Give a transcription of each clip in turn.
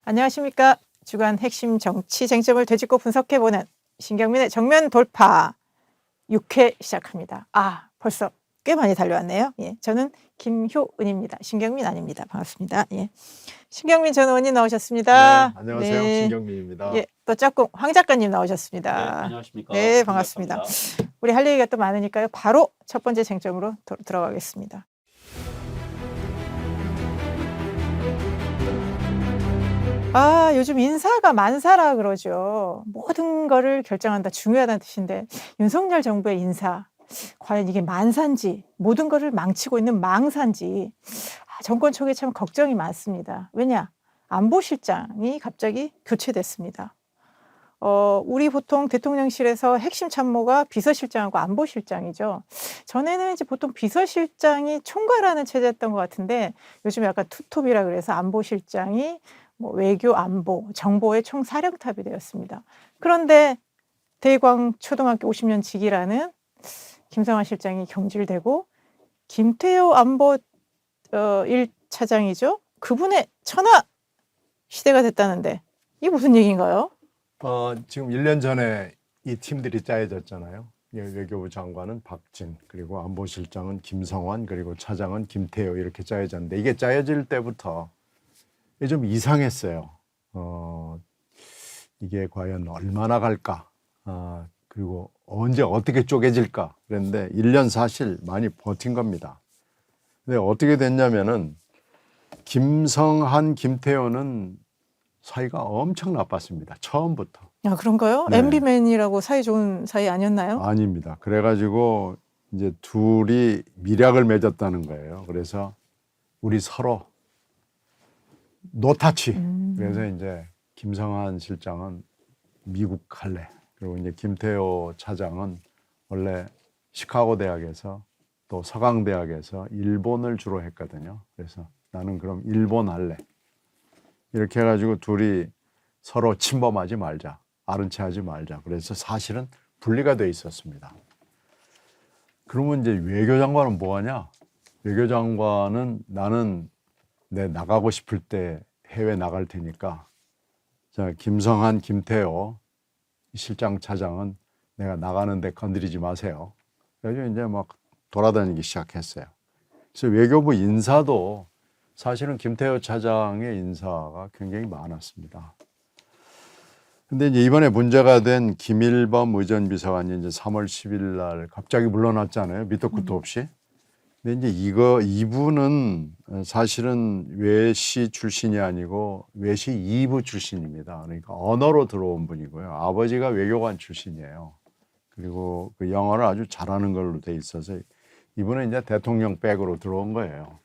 안녕하십니까. 주간 핵심 정치 쟁점을 되짚고 분석해보는 신경민의 정면 돌파 6회 시작합니다. 벌써 꽤 많이 달려왔네요. 예, 저는 김효은입니다. 신경민 아닙니다. 반갑습니다. 예, 신경민 전 의원님 나오셨습니다. 네, 안녕하세요. 네. 신경민입니다. 예, 또 짝꿍 황 작가님 네, 나오셨습니다. 안녕하십니까. 네, 반갑습니다. 우리 할 얘기가 또 많으니까요. 바로 첫 번째 쟁점으로 들어가겠습니다. 요즘 인사가 만사라 그러죠. 모든 거를 결정한다, 중요하다는 뜻인데 윤석열 정부의 인사, 과연 이게 만사인지, 모든 거를 망치고 있는 망사인지 정권 초기에 참 걱정이 많습니다. 왜냐? 안보실장이 갑자기 교체됐습니다. 우리 보통 대통령실에서 핵심 참모가 비서실장하고 안보실장이죠. 전에는 이제 보통 비서실장이 총괄하는 체제였던 것 같은데 요즘 약간 투톱이라 그래서 안보실장이 외교, 안보, 정보의 총사령탑이 되었습니다. 그런데 대광 초등학교 50년 지기라는 김성환 실장이 경질되고 김태호 안보 1차장이죠. 그분의 천하 시대가 됐다는데 이게 무슨 얘기인가요? 지금 1년 전에 이 팀들이 짜여졌잖아요. 외교부 장관은 박진, 그리고 안보실장은 김성환, 그리고 차장은 김태호 이렇게 짜여졌는데 이게 짜여질 때부터 좀 이상했어요. 이게 과연 얼마나 갈까? 그리고 언제 어떻게 쪼개질까? 그랬는데 1년 사실 많이 버틴 겁니다. 근데 어떻게 됐냐면은 김성한, 김태호는 사이가 엄청 나빴습니다. 처음부터. 그런가요? 네. MB맨이라고 사이 좋은 사이 아니었나요? 아닙니다. 그래가지고 이제 둘이 밀약을 맺었다는 거예요. 그래서 우리 서로 노타치. 그래서 이제 김성한 실장은 미국 갈래. 그리고 이제 김태호 차장은 원래 시카고 대학에서 또 서강대학에서 일본을 주로 했거든요. 그래서 나는 그럼 일본 할래. 이렇게 해가지고 둘이 서로 침범하지 말자. 아른 체 하지 말자. 그래서 사실은 분리가 돼 있었습니다. 그러면 이제 외교장관은 뭐 하냐? 외교장관은 나는 내 나가고 싶을 때 해외 나갈 테니까 자, 김성한, 김태호 실장 차장은 내가 나가는데 건드리지 마세요. 그래서 이제 막 돌아다니기 시작했어요. 그래서 외교부 인사도 사실은 김태호 차장의 인사가 굉장히 많았습니다. 근데 이제 이번에 문제가 된 김일범 의전비서관이 이제 3월 10일 날 갑자기 물러났잖아요. 밑도 끝도 없이. 근데 이제 이분은 사실은 외시 출신이 아니고 외시 2부 출신입니다. 그러니까 언어로 들어온 분이고요. 아버지가 외교관 출신이에요. 그리고 그 영어를 아주 잘하는 걸로 돼 있어서 이분은 이제 대통령 백으로 들어온 거예요.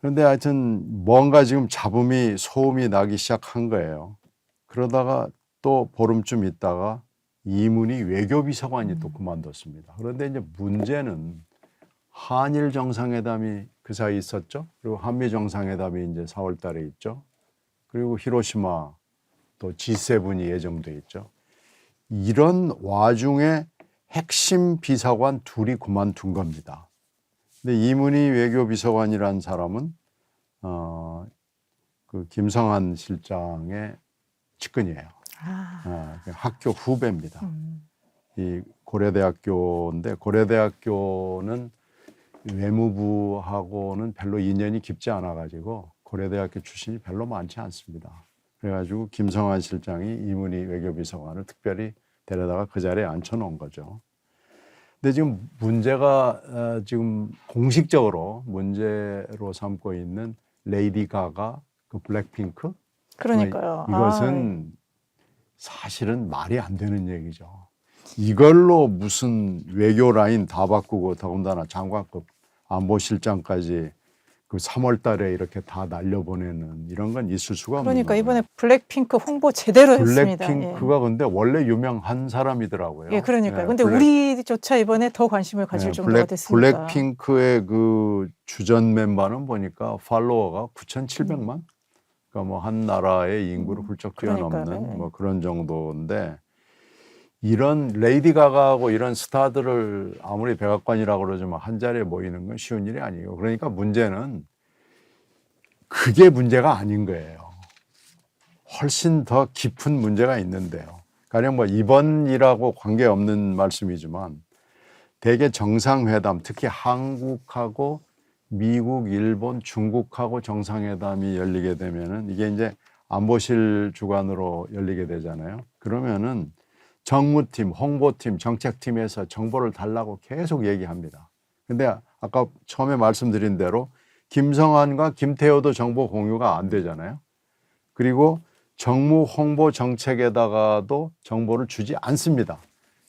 그런데 하여튼 뭔가 지금 소음이 나기 시작한 거예요. 그러다가 또 보름쯤 있다가 이문희 외교비서관이 또 그만뒀습니다. 그런데 이제 문제는 한일 정상회담이 그 사이 있었죠. 그리고 한미 정상회담이 이제 4월 달에 있죠. 그리고 히로시마 또 G7이 예정돼 있죠. 이런 와중에 핵심 비서관 둘이 그만둔 겁니다. 근데 이문희 외교비서관이라는 사람은 그 김성한 실장의 측근이에요. 학교 후배입니다. 이 고려대학교인데 고려대학교는 외무부하고는 별로 인연이 깊지 않아가지고 고려대학교 출신이 별로 많지 않습니다. 그래가지고 김성한 실장이 이문희 외교비서관을 특별히 데려다가 그 자리에 앉혀놓은 거죠. 근데 지금 문제가 지금 공식적으로 문제로 삼고 있는 레이디 가가 그 블랙핑크. 그러니까요. 이것은 사실은 말이 안 되는 얘기죠. 이걸로 무슨 외교 라인 다 바꾸고 더군다나 장관급 안보실장까지 그 3월 달에 이렇게 다 날려보내는 이런 건 있을 수가 없는 거예요. 그러니까 이번에 블랙핑크 홍보 제대로 했습니다. 블랙핑크가 근데 원래 유명한 사람이더라고요. 예, 그러니까요. 근데 우리조차 이번에 더 관심을 가질 정도가 됐으니까. 블랙핑크의 그 주전 멤버는 보니까 팔로워가 9,700만? 그러니까 뭐 한 나라의 인구를 훌쩍 뛰어넘는 뭐 그런 정도인데 이런 레이디 가가하고 이런 스타들을 아무리 백악관이라고 그러지만 한 자리에 모이는 건 쉬운 일이 아니에요. 그러니까 문제는 그게 문제가 아닌 거예요. 훨씬 더 깊은 문제가 있는데요. 가령 뭐 이번이라고 관계없는 말씀이지만 대개 정상회담, 특히 한국하고 미국, 일본, 중국하고 정상회담이 열리게 되면은 이게 이제 안보실 주관으로 열리게 되잖아요. 그러면은 정무팀, 홍보팀, 정책팀에서 정보를 달라고 계속 얘기합니다. 근데 아까 처음에 말씀드린 대로 김성환과 김태호도 정보 공유가 안 되잖아요. 그리고 정무 홍보 정책에다가도 정보를 주지 않습니다.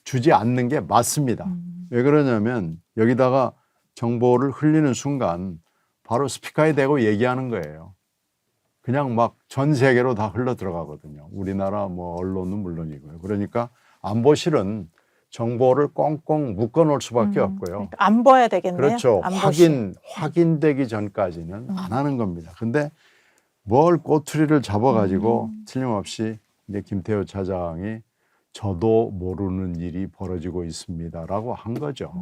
주지 않는 게 맞습니다. 왜 그러냐면 여기다가 정보를 흘리는 순간 바로 스피커에 대고 얘기하는 거예요. 그냥 막 전 세계로 다 흘러 들어가거든요. 우리나라 뭐 언론은 물론이고요. 그러니까 안보실은 정보를 꽁꽁 묶어 놓을 수밖에 없고요. 그러니까 안 봐야 되겠네요. 그렇죠. 안보실. 확인되기 전까지는 안 하는 겁니다. 근데 뭘 꼬투리를 잡아가지고 틀림없이 이제 김태호 차장이 저도 모르는 일이 벌어지고 있습니다라고 한 거죠.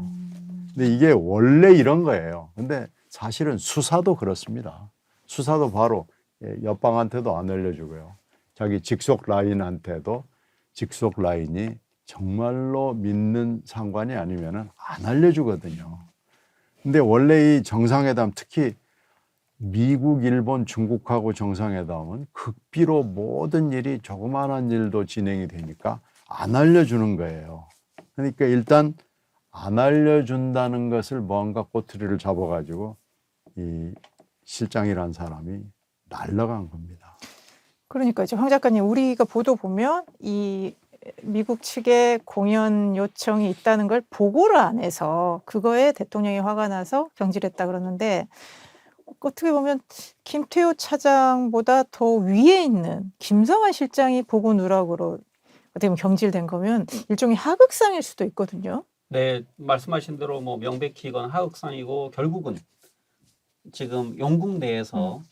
근데 이게 원래 이런 거예요. 근데 사실은 수사도 그렇습니다. 수사도 바로 옆방한테도 안 알려주고요. 자기 직속 라인한테도 직속 라인이 정말로 믿는 상관이 아니면은 안 알려주거든요. 근데 원래 이 정상회담 특히 미국, 일본, 중국하고 정상회담은 극비로 모든 일이 조그마한 일도 진행이 되니까 안 알려주는 거예요. 그러니까 일단 안 알려준다는 것을 뭔가 꼬투리를 잡아가지고 이 실장이란 사람이 날라간 겁니다. 그러니까 이제 황 작가님, 우리가 보도 보면 이 미국 측에 공연 요청이 있다는 걸 보고를 안 해서 그거에 대통령이 화가 나서 경질했다 그러는데, 어떻게 보면 김태호 차장보다 더 위에 있는 김성환 실장이 보고 누락으로 어떻게 보면 경질된 거면 일종의 하극상일 수도 있거든요. 네, 말씀하신 대로 뭐 명백히 이건 하극상이고 결국은 지금 영국 내에서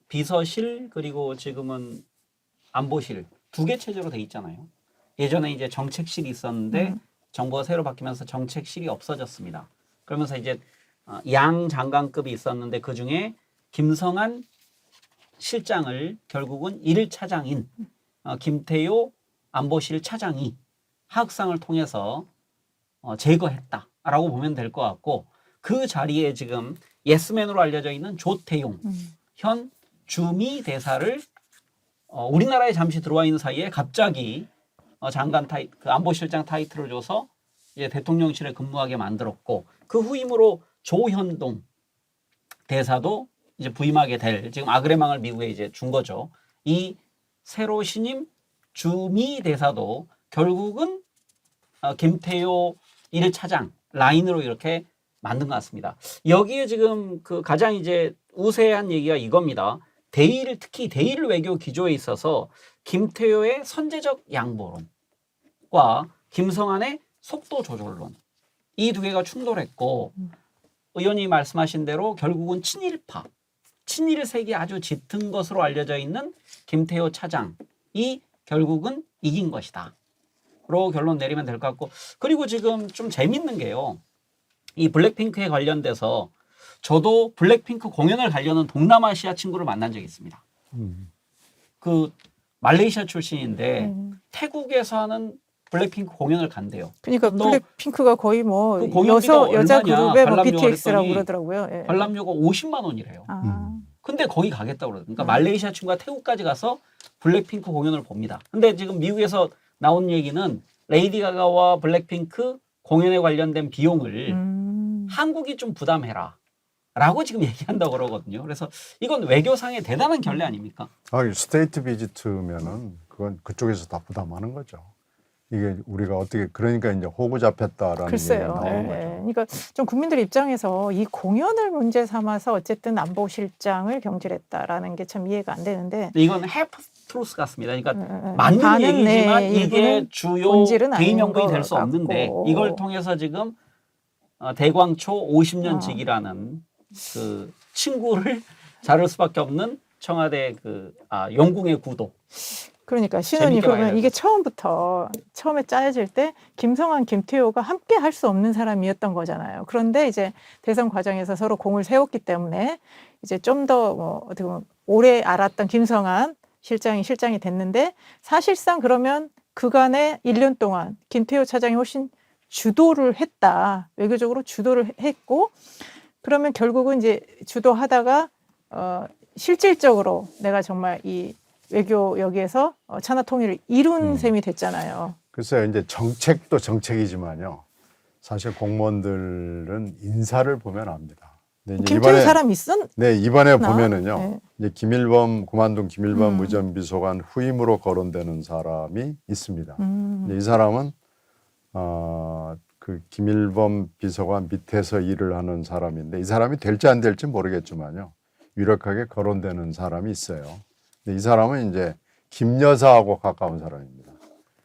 비서실 그리고 지금은 안보실 두 개 체제로 돼 있잖아요. 예전에 이제 정책실이 있었는데 정부가 새로 바뀌면서 정책실이 없어졌습니다. 그러면서 이제 양 장관급이 있었는데 그 중에 김성한 실장을 결국은 1차장인 김태호 안보실 차장이 하극상을 통해서 제거했다라고 보면 될 것 같고, 그 자리에 지금 예스맨으로 알려져 있는 조태용 현 주미 대사를 우리나라에 잠시 들어와 있는 사이에 갑자기 장관 그 안보실장 타이틀을 줘서 이제 대통령실에 근무하게 만들었고, 그 후임으로 조현동 대사도 이제 부임하게 될, 지금 아그레망을 미국에 이제 준 거죠. 이 새로 신임 주미 대사도 결국은 김태호 1차장 라인으로 이렇게 만든 것 같습니다. 여기에 지금 그 가장 이제 우세한 얘기가 이겁니다. 특히 대일 외교 기조에 있어서 김태호의 선제적 양보론과 김성환의 속도 조절론, 이 두 개가 충돌했고, 의원이 말씀하신 대로 결국은 친일파, 친일색이 아주 짙은 것으로 알려져 있는 김태호 차장이 결국은 이긴 것이다 로 결론 내리면 될 것 같고, 그리고 지금 좀 재밌는 게요, 이 블랙핑크에 관련돼서 저도 블랙핑크 공연을 가려는 동남아시아 친구를 만난 적이 있습니다. 그 말레이시아 출신인데 태국에서 하는 블랙핑크 공연을 간대요. 그러니까 블랙핑크가 거의 뭐 그 공연비가 여자 얼마냐, 그룹의 뭐 관람료가 BTS라고 그랬더니 그러더라고요. 예. 관람료가 50만 원이래요. 아. 근데 거기 가겠다고 그러더라고요. 그러니까 말레이시아 친구가 태국까지 가서 블랙핑크 공연을 봅니다. 근데 지금 미국에서 나온 얘기는 레이디 가가와 블랙핑크 공연에 관련된 비용을 한국이 좀 부담해라 라고 지금 얘기한다고 그러거든요. 그래서 이건 외교상의 대단한 결례 아닙니까? 스테이트 비지트면은 그건 그쪽에서 다 부담하는 거죠. 이게 우리가 어떻게, 그러니까 이제 호구 잡혔다라는 얘기가 글쎄요. 나오는 거죠. 그러니까 좀 국민들 입장에서 이 공연을 문제 삼아서 어쨌든 안보실장을 경질했다라는 게 참 이해가 안 되는데, 이건 해프 트루스 같습니다. 그러니까 맞는 얘기지만 이게 주요 본질은 개인 아닌 연구이 것 될 수 없는데, 같고. 이걸 통해서 지금 대광초 50년 직이라는 그 친구를 자를 수밖에 없는 청와대 영궁의 구도. 그러니까 신원이 재밌게 그러면 봐야 이게 처음에 짜여질 때 김성환, 김태호가 함께 할 수 없는 사람이었던 거잖아요. 그런데 이제 대선 과정에서 서로 공을 세웠기 때문에 이제 좀 더 어떻게 보면 오래 알았던 김성환 실장이 됐는데 사실상 그러면 그간의 1년 동안 김태효 차장이 훨씬 주도를 했다. 외교적으로 주도를 했고 그러면 결국은 이제 주도하다가 실질적으로 내가 정말 이 외교 여기에서 천하 통일을 이룬 셈이 됐잖아요. 글쎄요, 이제 정책도 정책이지만요. 사실 공무원들은 인사를 보면 압니다. 근데 이제 김태효 사람 있었? 네, 이번에 보면은요. 네. 이제 그만둔 김일범 무전비서관 후임으로 거론되는 사람이 있습니다. 이제 이 사람은 그 김일범 비서관 밑에서 일을 하는 사람인데 이 사람이 될지 안 될지 모르겠지만요. 유력하게 거론되는 사람이 있어요. 근데 이 사람은 이제 김 여사하고 가까운 사람입니다.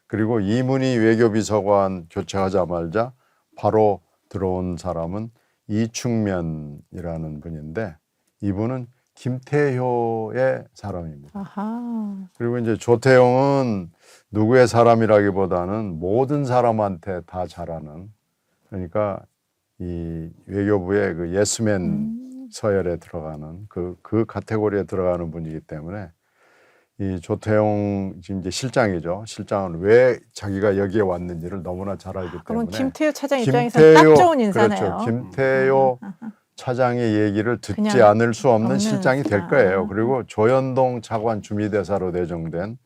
그리고 이문희 외교비서관 교체하자마자 바로 들어온 사람은 이충면이라는 분인데 이분은 김태효의 사람입니다. 아하. 그리고 이제 조태용은 누구의 사람이라기보다는 모든 사람한테 다 잘하는 그러니까 이 외교부의 그 예스맨 서열에 들어가는 그 카테고리에 들어가는 분이기 때문에 이 조태용 지금 이제 실장이죠. 실장은 왜 자기가 여기에 왔는지를 너무나 잘 알기 그러면 때문에 김태효 차장 입장에서는 딱 좋은 인사네요. 그렇죠. 김태효 차장의 얘기를 듣지 그냥 않을 수 없는 없는 실장이 될 거예요. 그리고 조현동 차관 주미대사로 내정된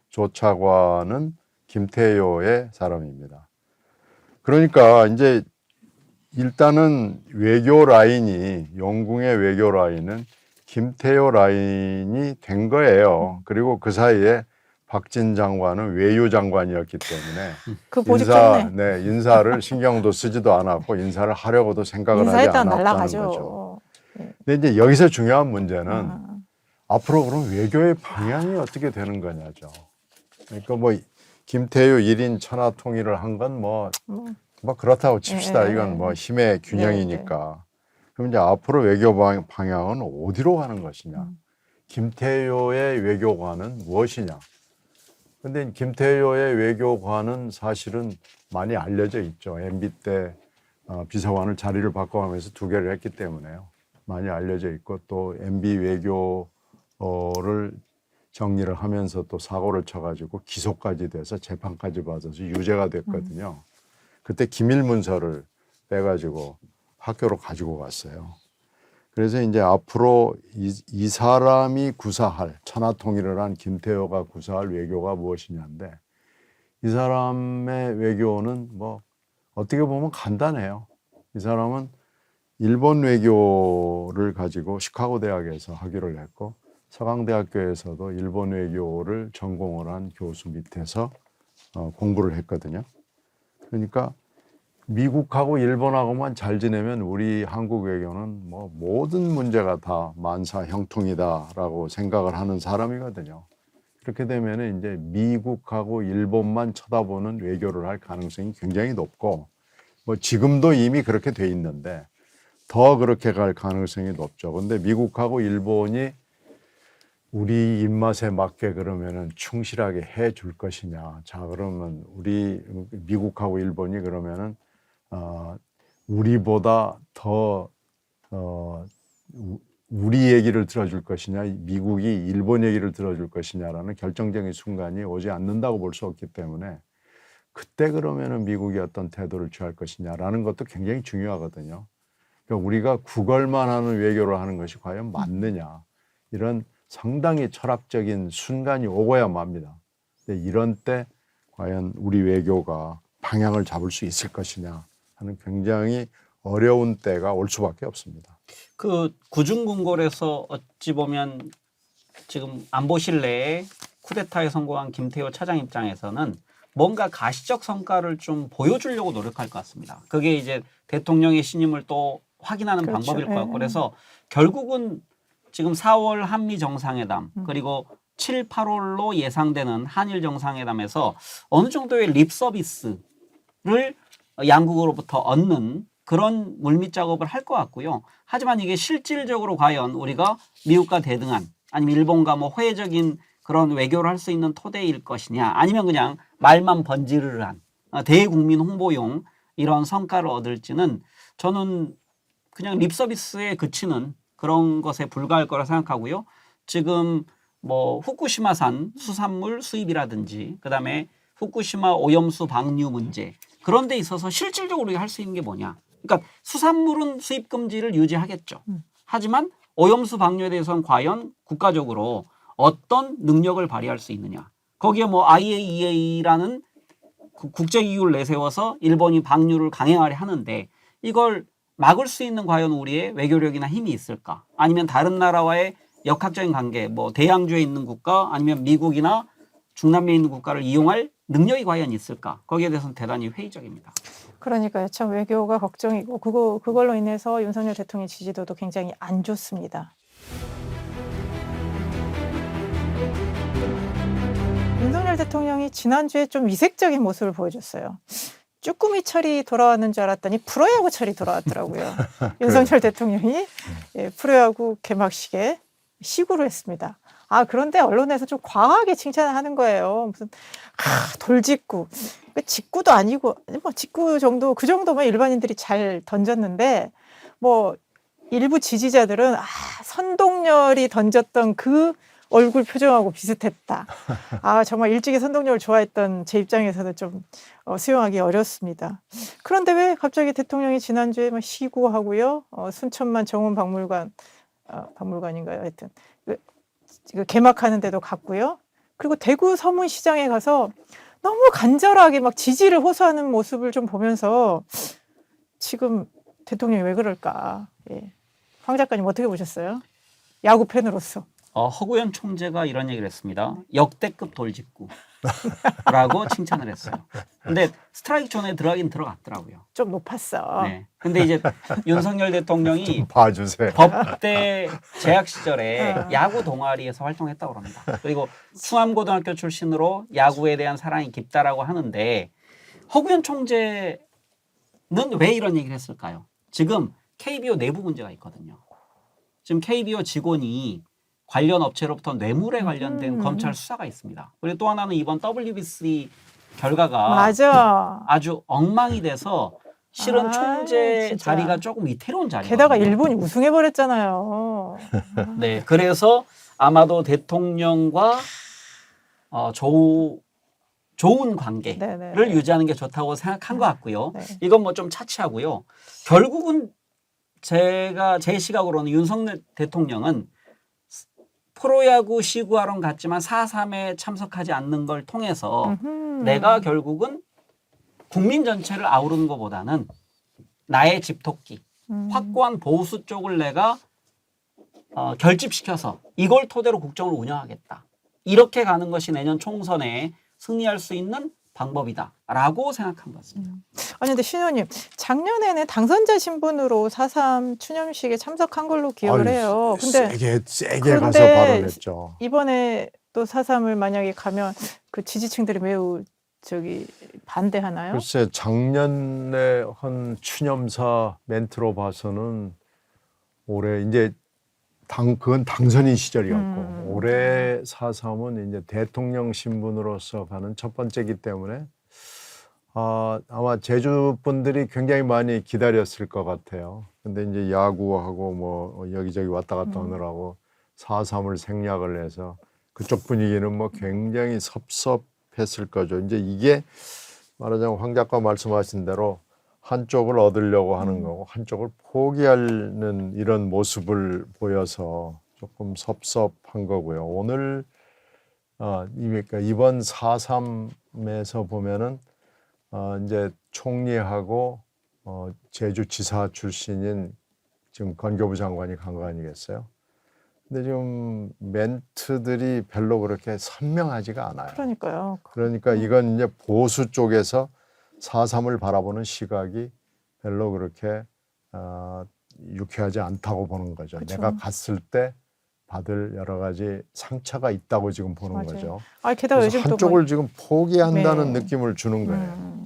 조 차관은 김태효의 사람입니다. 그러니까 이제 일단은 외교 라인이 영궁의 외교 라인은 김태효 라인이 된 거예요. 그리고 그 사이에 박진 장관은 외유장관이었기 때문에 그 보직 좋네. 인사를 신경도 쓰지도 않았고 인사를 하려고도 생각을 하지 인사했다가 않았다는 날라가죠. 거죠. 근데 이제 여기서 중요한 문제는 앞으로 그럼 외교의 방향이 어떻게 되는 거냐죠. 그러니까 뭐 김태효 1인 천하 통일을 한 건 뭐 그렇다고 칩시다. 이건 뭐 힘의 균형이니까. 그럼 이제 앞으로 외교 방향은 어디로 가는 것이냐. 김태효의 외교관은 무엇이냐. 근데 김태효의 외교관은 사실은 많이 알려져 있죠. MB 때 비서관을 자리를 바꿔가면서 2개를 했기 때문에요. 많이 알려져 있고 또 MB 외교를 정리를 하면서 또 사고를 쳐가지고 기소까지 돼서 재판까지 받아서 유죄가 됐거든요. 그때 기밀문서를 빼가지고 학교로 가지고 갔어요. 그래서 이제 앞으로 이 사람이 구사할 천하통일을 한 김태효가 구사할 외교가 무엇이냐인데 이 사람의 외교는 뭐 어떻게 보면 간단해요. 이 사람은 일본 외교를 가지고 시카고 대학에서 학위를 했고 서강대학교에서도 일본 외교를 전공을 한 교수 밑에서 공부를 했거든요. 그러니까 미국하고 일본하고만 잘 지내면 우리 한국 외교는 뭐 모든 문제가 다 만사 형통이다라고 생각을 하는 사람이거든요. 그렇게 되면 이제 미국하고 일본만 쳐다보는 외교를 할 가능성이 굉장히 높고 뭐 지금도 이미 그렇게 돼 있는데 더 그렇게 갈 가능성이 높죠. 근데 미국하고 일본이 우리 입맛에 맞게 그러면은 충실하게 해 줄 것이냐. 자, 그러면 우리 미국하고 일본이 그러면은 우리보다 더 우리 얘기를 들어줄 것이냐, 미국이 일본 얘기를 들어줄 것이냐라는 결정적인 순간이 오지 않는다고 볼 수 없기 때문에 그때 그러면은 미국이 어떤 태도를 취할 것이냐라는 것도 굉장히 중요하거든요. 그러니까 우리가 구걸만 하는 외교를 하는 것이 과연 맞느냐 이런 상당히 철학적인 순간이 오고야 맙니다. 근데 이런 때 과연 우리 외교가 방향을 잡을 수 있을 것이냐 하는 굉장히 어려운 때가 올 수밖에 없습니다. 그 구중궁궐에서 어찌 보면 지금 안보실 내에 쿠데타에 성공한 김태효 차장 입장에서는 뭔가 가시적 성과를 좀 보여주려고 노력할 것 같습니다. 그게 이제 대통령의 신임을 또 확인하는 그렇죠. 방법일 것 같고 그래서 결국은 지금 4월 한미 정상회담 그리고 7, 8월로 예상되는 한일 정상회담에서 어느 정도의 립 서비스를 양국으로부터 얻는 그런 물밑 작업을 할 것 같고요. 하지만 이게 실질적으로 과연 우리가 미국과 대등한 아니면 일본과 뭐 호혜적인 그런 외교를 할 수 있는 토대일 것이냐 아니면 그냥 말만 번지르르한 대국민 홍보용 이런 성과를 얻을지는 저는 그냥 립 서비스에 그치는 그런 것에 불과할 거라 생각하고요. 지금 뭐 후쿠시마산 수산물 수입이라든지 그다음에 후쿠시마 오염수 방류 문제 그런 데 있어서 실질적으로 우리가 할 수 있는 게 뭐냐. 그러니까 수산물은 수입 금지를 유지하겠죠. 하지만 오염수 방류에 대해서는 과연 국가적으로 어떤 능력을 발휘할 수 있느냐. 거기에 뭐 IAEA라는 국제기구를 내세워서 일본이 방류를 강행하려 하는데 이걸 막을 수 있는 과연 우리의 외교력이나 힘이 있을까? 아니면 다른 나라와의 역학적인 관계, 뭐 대양주에 있는 국가 아니면 미국이나 중남미에 있는 국가를 이용할 능력이 과연 있을까? 거기에 대해서는 대단히 회의적입니다. 그러니까요. 참 외교가 걱정이고 그걸로 인해서 윤석열 대통령 지지도도 굉장히 안 좋습니다. 윤석열 대통령이 지난주에 좀 이색적인 모습을 보여줬어요. 쭈꾸미 철이 돌아왔는 줄 알았더니 프로야구 철이 돌아왔더라고요. 윤석열 대통령이 프로야구 개막식에 시구를 했습니다. 그런데 언론에서 좀 과하게 칭찬을 하는 거예요. 무슨 돌직구, 직구도 아니고 뭐 직구 정도 그 정도면 일반인들이 잘 던졌는데 뭐 일부 지지자들은 선동열이 던졌던 그 얼굴 표정하고 비슷했다. 정말 일찍이 선동열을 좋아했던 제 입장에서는 좀 수용하기 어렵습니다. 그런데 왜 갑자기 대통령이 지난주에 막 시구하고요, 순천만 정원박물관 박물관인가요? 하여튼 개막하는 데도 갔고요. 그리고 대구 서문시장에 가서 너무 간절하게 막 지지를 호소하는 모습을 좀 보면서 지금 대통령이 왜 그럴까? 황 작가님 어떻게 보셨어요? 야구 팬으로서. 허구현 총재가 이런 얘기를 했습니다. 역대급 돌직구라고 칭찬을 했어요. 근데 스트라이크 존에 들어가긴 들어갔더라고요. 좀 높았어. 네. 근데 이제 윤석열 대통령이 좀 봐주세요. 법대 재학 시절에 야구 동아리에서 활동했다고 합니다. 그리고 충암고등학교 출신으로 야구에 대한 사랑이 깊다라고 하는데 허구현 총재는 왜 이런 얘기를 했을까요? 지금 KBO 내부 문제가 있거든요. 지금 KBO 직원이 관련 업체로부터 뇌물에 관련된 검찰 수사가 있습니다. 그리고 또 하나는 이번 WBC 결과가 맞아. 아주 엉망이 돼서 실은 총재 진짜. 자리가 조금 위태로운 자리예요. 게다가 일본이 우승해버렸잖아요. 네, 그래서 아마도 대통령과 좋은 관계를 네네. 유지하는 게 좋다고 생각한 것 같고요. 네. 이건 뭐 좀 차치하고요. 결국은 제 시각으로는 윤석열 대통령은 프로야구 시구하러 갔지만 4.3에 참석하지 않는 걸 통해서 내가 결국은 국민 전체를 아우르는 것보다는 나의 집토끼, 확고한 보수 쪽을 내가 결집시켜서 이걸 토대로 국정을 운영하겠다. 이렇게 가는 것이 내년 총선에 승리할 수 있는 방법이다라고 생각한 것 같습니다. 아니 근데 신 의원님 작년에는 당선자 신분으로 4.3 추념식에 참석한 걸로 기억을 해요. 근데 세게 가서 발언했죠. 이번에 또 4.3을 만약에 가면 그 지지층들이 매우 반대하나요? 글쎄 작년에 한 추념사 멘트로 봐서는 올해 이제 그건 당선인 시절이었고 올해 4.3은 이제 대통령 신분으로서 가는 첫 번째이기 때문에 아마 제주 분들이 굉장히 많이 기다렸을 것 같아요. 근데 이제 야구하고 뭐 여기저기 왔다 갔다 하느라고 4.3을 생략을 해서 그쪽 분위기는 뭐 굉장히 섭섭했을 거죠. 이제 이게 말하자면 황 작가 말씀하신 대로 한쪽을 얻으려고 하는 거고 한쪽을 포기하는 이런 모습을 보여서 조금 섭섭한 거고요. 오늘 그러니까 이번 4.3에서 보면은 이제 총리하고 제주지사 출신인 지금 건교부 장관이 간 거 아니겠어요? 근데 지금 멘트들이 별로 그렇게 선명하지가 않아요. 그러니까요. 그러니까 이건 이제 보수 쪽에서 4.3을 바라보는 시각이 별로 그렇게 유쾌하지 않다고 보는 거죠. 그쵸. 내가 갔을 때 받을 여러 가지 상처가 있다고 지금 보는 맞아요. 거죠. 게다가 그래서 요즘 한쪽을 지금 포기한다는 네. 느낌을 주는 거예요.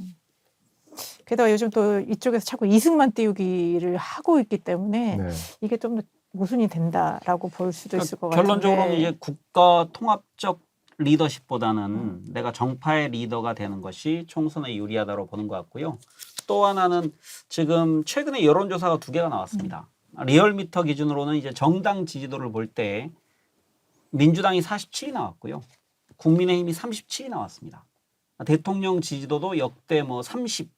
게다가 요즘 또 이쪽에서 자꾸 이승만 띄우기를 하고 있기 때문에 네. 이게 좀 모순이 된다라고 볼 수도 있을 것 같아요. 결론적으로는 이제 국가 통합적 리더십보다는 내가 정파의 리더가 되는 것이 총선에 유리하다고 보는 것 같고요. 또 하나는 지금 최근에 여론조사가 2개가 나왔습니다. 리얼미터 기준으로는 이제 정당 지지도를 볼 때 민주당이 47이 나왔고요. 국민의힘이 37이 나왔습니다. 대통령 지지도도 역대 30,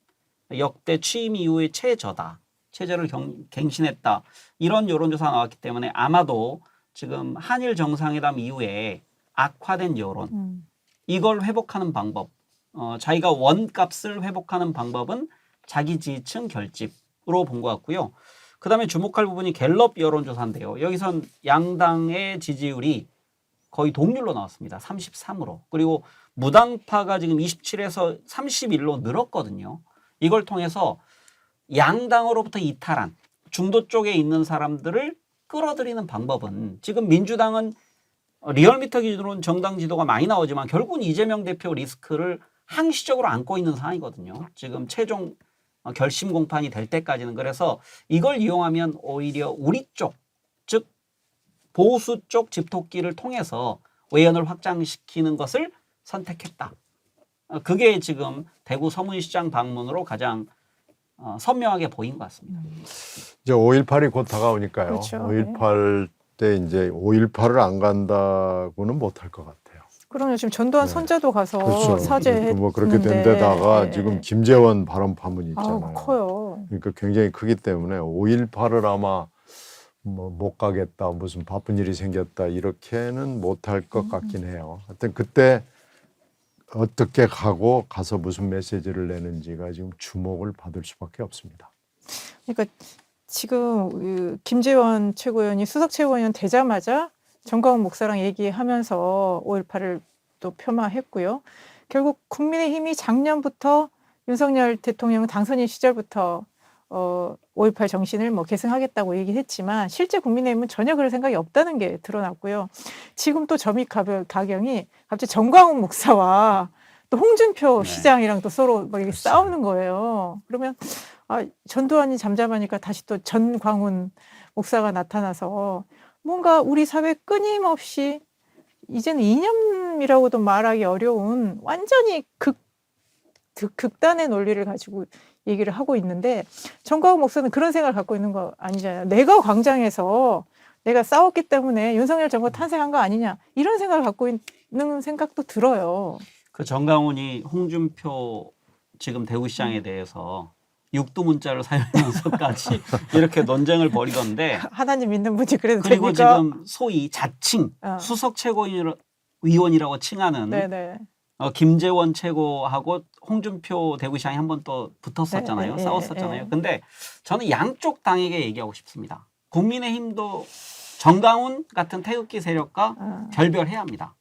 역대 취임 이후의 최저다. 최저를 갱신했다. 이런 여론조사 나왔기 때문에 아마도 지금 한일 정상회담 이후에 악화된 여론, 이걸 회복하는 방법, 자기가 원값을 회복하는 방법은 자기 지지층 결집으로 본 것 같고요. 그 다음에 주목할 부분이 갤럽 여론조사인데요. 여기선 양당의 지지율이 거의 동률로 나왔습니다. 33으로. 그리고 무당파가 지금 27에서 31로 늘었거든요. 이걸 통해서 양당으로부터 이탈한 중도 쪽에 있는 사람들을 끌어들이는 방법은, 지금 민주당은 리얼미터 기준으로는 정당 지도가 많이 나오지만 결국은 이재명 대표 리스크를 항시적으로 안고 있는 상황이거든요. 지금 최종 결심 공판이 될 때까지는. 그래서 이걸 이용하면 오히려 우리 쪽, 즉 보수 쪽 집토끼를 통해서 외연을 확장시키는 것을 선택했다. 그게 지금 대구 서문시장 방문으로 가장 선명하게 보인 것 같습니다. 이제 5.18이 곧 다가오니까요. 그렇죠. 5.18 때 이제 5.18을 안 간다고는 못할 것 같아요. 그러면 지금 전두환 네. 손자도 가서 그렇죠. 사죄했는데 뭐 그렇게 된 데다가 네. 지금 김재원 발언 파문이 있잖아요. 아우, 커요. 그러니까 굉장히 크기 때문에 5.18을 아마 뭐 못 가겠다, 무슨 바쁜 일이 생겼다 이렇게는 못할 것 같긴 해요. 하여튼 그때 어떻게 가서 무슨 메시지를 내는지가 지금 주목을 받을 수밖에 없습니다. 그러니까 지금 김재원 최고위원이 수석 최고위원 되자마자 정광훈 목사랑 얘기하면서 5.18을 또 폄하했고요. 결국 국민의힘이 작년부터 윤석열 대통령 당선인 시절부터 5.18 정신을 계승하겠다고 얘기했지만 실제 국민의힘은 전혀 그럴 생각이 없다는 게 드러났고요. 지금 또 점입 가경이 갑자기 정광훈 목사와 또 홍준표 네. 시장이랑 또 서로 막 이렇게 그렇죠. 싸우는 거예요. 그러면 전두환이 잠잠하니까 다시 또 전광훈 목사가 나타나서 뭔가 우리 사회 끊임없이 이제는 이념이라고도 말하기 어려운 완전히 극단의 논리를 가지고 얘기를 하고 있는데, 정광훈 목사는 그런 생각을 갖고 있는 거 아니잖아요. 내가 광장에서 내가 싸웠기 때문에 윤석열 정부 탄생한 거 아니냐, 이런 생각을 갖고 있는 생각도 들어요. 그 정강훈이 홍준표 지금 대구시장에 대해서 육두 문자를 사용하면서까지 이렇게 논쟁을 벌이던데, 하나님 믿는 분이 그래도 그리고 됩니까? 지금 소위 자칭 어. 수석 최고위원이라고 칭하는 네네. 김재원 최고하고 홍준표 대구시장이 한 번 또 붙었었잖아요. 네, 싸웠었잖아요. 네. 근데 저는 양쪽 당에게 얘기하고 싶습니다. 국민의힘도 정강훈 같은 태극기 세력과 결별해야 합니다.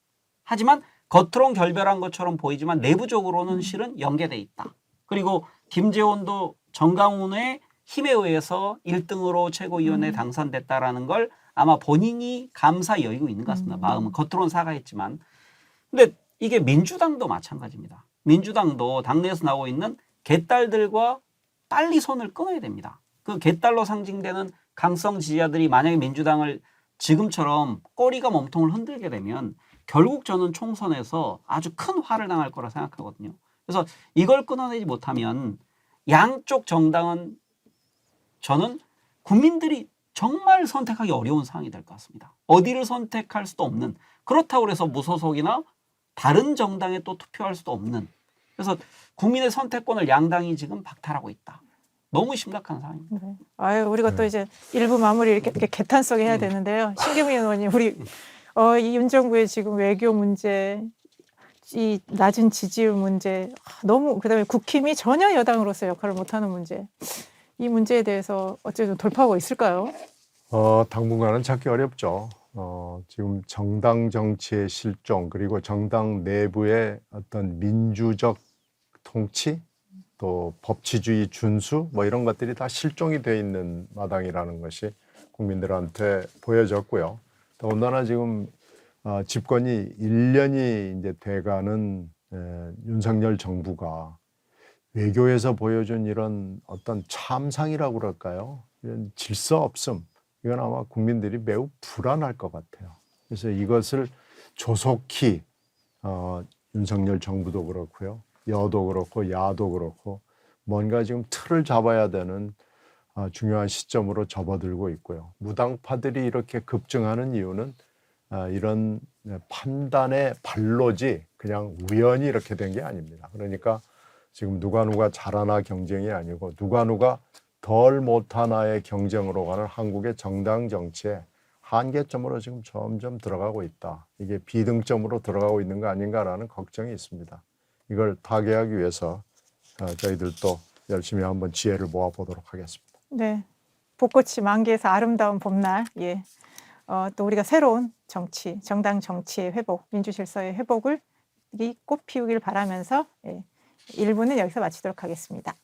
하지만 겉으론 결별한 것처럼 보이지만 내부적으로는 실은 연계돼 있다. 그리고 김재원도 정강훈의 힘에 의해서 1등으로 최고위원에 당선됐다라는 걸 아마 본인이 감사 여의고 있는 것 같습니다. 마음은 겉으로는 사과했지만. 근데 이게 민주당도 마찬가지입니다. 민주당도 당내에서 나오고 있는 개딸들과 빨리 손을 끊어야 됩니다. 그 개딸로 상징되는 강성 지지자들이 만약에 민주당을 지금처럼 꼬리가 몸통을 흔들게 되면 결국 저는 총선에서 아주 큰 화를 당할 거라 생각하거든요. 그래서 이걸 끊어내지 못하면 양쪽 정당은 저는 국민들이 정말 선택하기 어려운 상황이 될 것 같습니다. 어디를 선택할 수도 없는, 그렇다고 해서 무소속이나 다른 정당에 또 투표할 수도 없는, 그래서 국민의 선택권을 양당이 지금 박탈하고 있다. 너무 심각한 상황입니다. 네. 아유, 우리가 또 이제 일부 마무리 이렇게 개탄스럽게 해야 되는데요. 신경민 의원님, 우리 이 윤 정부의 지금 외교 문제, 이 낮은 지지율 문제, 너무, 그다음에 국힘이 전혀 여당으로서 역할을 못하는 문제, 이 문제에 대해서 어쨌든 돌파하고 있을까요? 당분간은 찾기 어렵죠. 지금 정당 정치의 실종, 그리고 정당 내부의 어떤 민주적 통치, 또 법치주의 준수, 뭐 이런 것들이 다 실종이 돼 있는 마당이라는 것이 국민들한테 보여졌고요. 더군다나 지금 집권이 1년이 이제 돼가는 윤석열 정부가 외교에서 보여준 이런 어떤 참상이라고 그럴까요? 이런 질서 없음, 이건 아마 국민들이 매우 불안할 것 같아요. 그래서 이것을 조속히 윤석열 정부도 그렇고요, 여도 그렇고 야도 그렇고 뭔가 지금 틀을 잡아야 되는 중요한 시점으로 접어들고 있고요. 무당파들이 이렇게 급증하는 이유는 이런 판단의 발로지 그냥 우연히 이렇게 된 게 아닙니다. 그러니까 지금 누가 잘하나 경쟁이 아니고 누가 덜 못하나의 경쟁으로 가는 한국의 정당 정치에 한계점으로 지금 점점 들어가고 있다. 이게 비등점으로 들어가고 있는 거 아닌가라는 걱정이 있습니다. 이걸 타개하기 위해서 저희들도 열심히 한번 지혜를 모아보도록 하겠습니다. 네. 벚꽃이 만개해서 아름다운 봄날, 예. 또 우리가 새로운 정치, 정당 정치의 회복, 민주 질서의 회복을 꽃 피우길 바라면서 1부는 여기서 마치도록 하겠습니다.